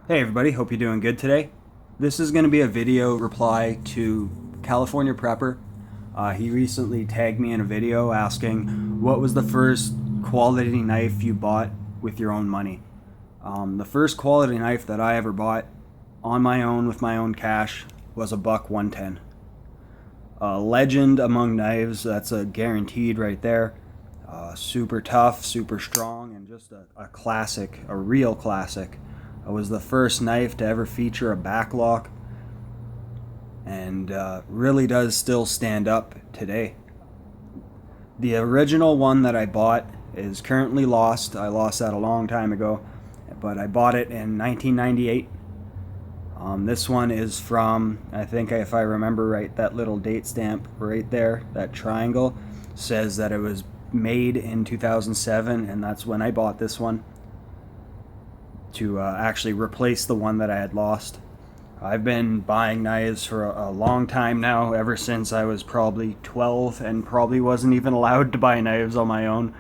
Hey everybody, hope you're doing good today. This is going to be a video reply to California Prepper. He recently tagged me in a video asking what was the first quality knife you bought with your own money. The first quality knife that I ever bought on my own with my own cash was a Buck 110. A legend among knives, that's a guaranteed right there. Super tough, super strong, and just a classic, a real classic. It was the first knife to ever feature a backlock, and really does still stand up today. The original one that I bought is currently lost. I lost that a long time ago, but I bought it in 1998. This one is from, I think if I remember right, that little date stamp right there, that triangle, says that it was made in 2007, and that's when I bought this one to actually replace the one that I had lost. I've been buying knives for a long time now, ever since I was probably 12 and probably wasn't even allowed to buy knives on my own.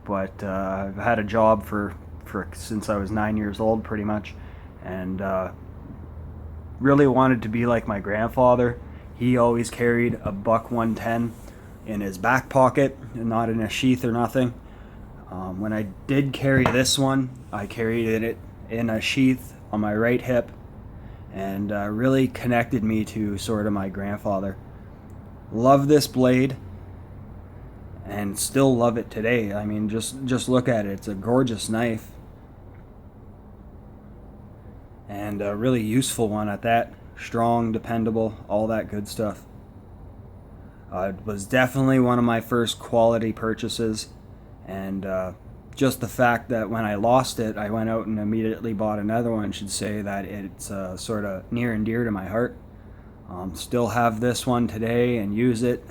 But I've had a job for since I was 9 years old, pretty much, and really wanted to be like my grandfather. He always carried a Buck 110 in his back pocket, not in a sheath or nothing. When I did carry this one, I carried it in a sheath on my right hip, and really connected me to sort of my grandfather. Love this blade, and still love it today. I mean, just look at it. It's a gorgeous knife, and a really useful one at that. Strong, dependable, all that good stuff. It was definitely one of my first quality purchases, and just the fact that when I lost it, I went out and immediately bought another one should say that it's sort of near and dear to my heart. Still have this one today and use it.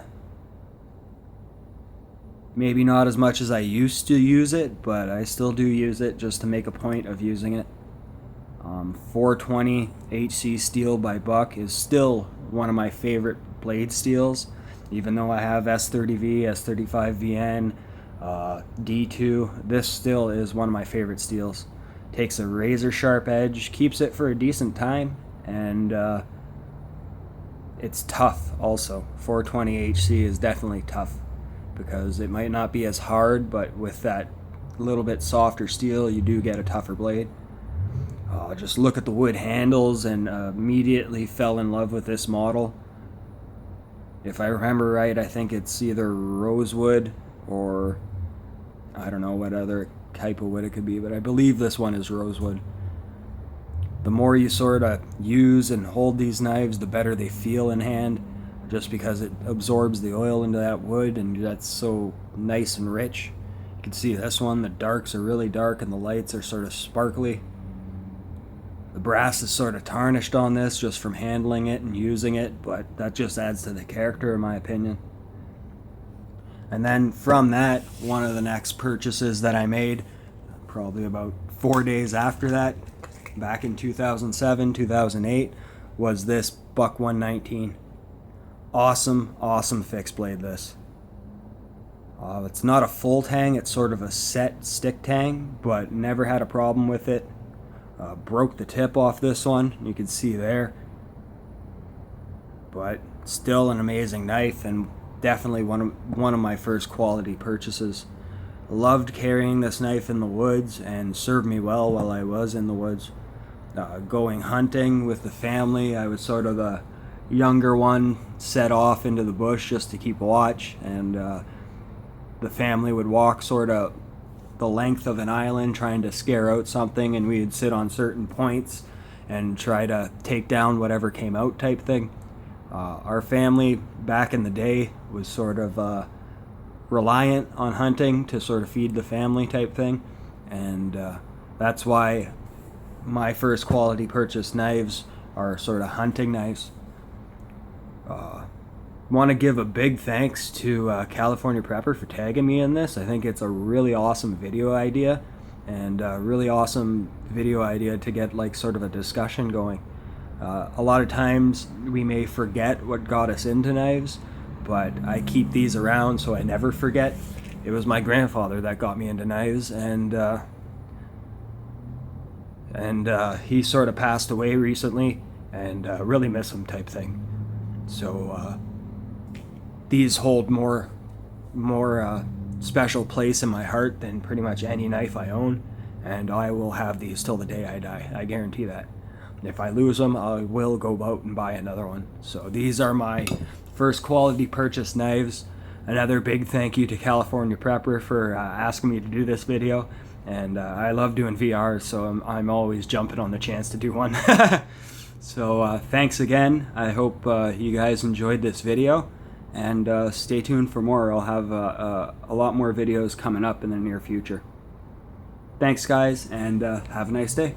Maybe not as much as I used to use it, but I still do use it just to make a point of using it. 420 HC steel by Buck is still one of my favorite blade steels, even though I have S30V, S35VN, D2. This still is one of my favorite steels. Takes a razor sharp edge, keeps it for a decent time, and it's tough also. 420 HC is definitely tough because it might not be as hard, but with that little bit softer steel, you do get a tougher blade. Just look at the wood handles and immediately fell in love with this model. If I remember right, I think it's either rosewood or I don't know what other type of wood it could be, but I believe this one is rosewood. The more you sort of use and hold these knives, the better they feel in hand, just because it absorbs the oil into that wood, and that's so nice and rich. You can see this one, the darks are really dark and the lights are sort of sparkly. The brass is sort of tarnished on this just from handling it and using it, but that just adds to the character in my opinion. And then from that, one of the next purchases that I made, probably about 4 days after that, back in 2007, 2008, was this Buck 119. Awesome fixed blade this. It's not a full tang, it's sort of a set stick tang, but never had a problem with it. Broke the tip off this one, you can see there. But still an amazing knife, and definitely one of my first quality purchases. Loved carrying this knife in the woods, and served me well while I was in the woods. Going hunting with the family, I was sort of the younger one, set off into the bush just to keep watch, and the family would walk sort of the length of an island trying to scare out something, and we'd sit on certain points and try to take down whatever came out type thing. Our family back in the day was sort of reliant on hunting to sort of feed the family type thing, and that's why my first quality purchase knives are sort of hunting knives. Want to give a big thanks to California Prepper for tagging me in this. I think it's a really awesome video idea, and a really awesome video idea to get like sort of a discussion going. A lot of times we may forget what got us into knives, but I keep these around so I never forget. It was my grandfather that got me into knives, and and he sort of passed away recently, and really miss him type thing. So these hold more special place in my heart than pretty much any knife I own, and I will have these till the day I die. I guarantee that. If I lose them, I will go out and buy another one. So these are my first quality purchase knives. Another big thank you to California Prepper for asking me to do this video. And I love doing VR, so I'm always jumping on the chance to do one. So thanks again. I hope you guys enjoyed this video. And stay tuned for more. I'll have a lot more videos coming up in the near future. Thanks, guys, and have a nice day.